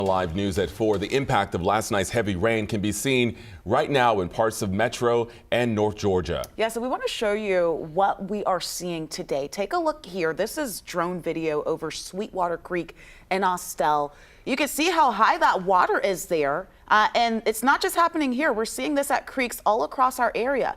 Live news at 4. The impact of last night's heavy rain can be seen right now in parts of Metro and North Georgia. Yeah, so we want to show you what we are seeing today. Take a look here. This is drone video over Sweetwater Creek in Austell. You can see how high that water is there. And it's not just happening here. We're seeing this at creeks all across our area.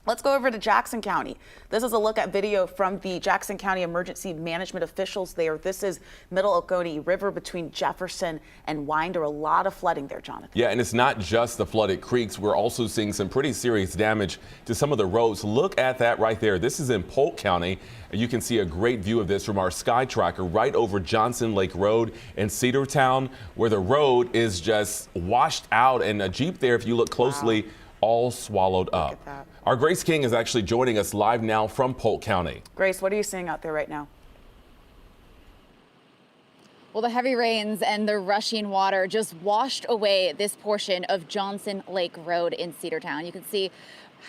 Let's go over to Jackson County. This is a look at video from the Jackson County emergency management officials there. This is Middle Oconee River between Jefferson and Winder. A lot of flooding there, Jonathan. Yeah, and it's not just the flooded creeks. We're also seeing some pretty serious damage to some of the roads. Look at that right there. This is in Polk County. You can see a great view of this from our Sky Tracker right over Johnson Lake Road in Cedartown, where the road is just washed out, and a Jeep there, if you look closely, all swallowed up. Our Grace King is actually joining us live now from Polk County. Grace, what are you seeing out there right now? Well, the heavy rains and the rushing water just washed away this portion of Johnson Lake Road in Cedartown. You can see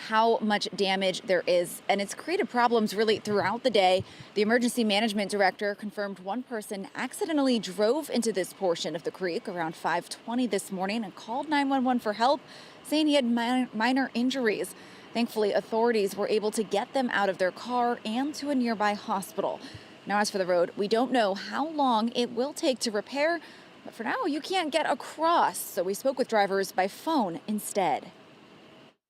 how much damage there is, and it's created problems really throughout the day. The emergency management director confirmed one person accidentally drove into this portion of the creek around 5:20 this morning and called 911 for help, saying he had minor injuries. Thankfully, authorities were able to get them out of their car and to a nearby hospital. Now, as for the road, we don't know how long it will take to repair, but for now, you can't get across. So we spoke with drivers by phone instead.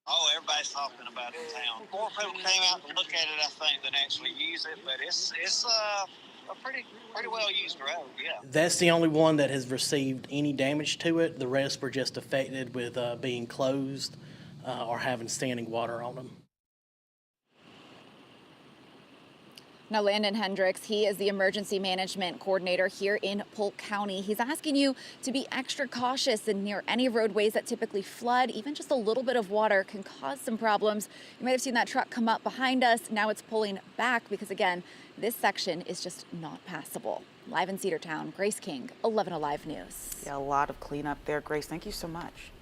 Oh, everybody's talking about it in town. More people came out to look at it, I think, than actually use it, but it's a pretty well used road, yeah. That's the only one that has received any damage to it. The rest were just affected with being closed or having standing water on them. Now, Landon Hendricks, he is the emergency management coordinator here in Polk County. He's asking you to be extra cautious and near any roadways that typically flood. Even just a little bit of water can cause some problems. You might have seen that truck come up behind us. Now it's pulling back because, again, this section is just not passable. Live in Cedartown, Grace King, 11 Alive News. Yeah, a lot of cleanup there, Grace. Thank you so much.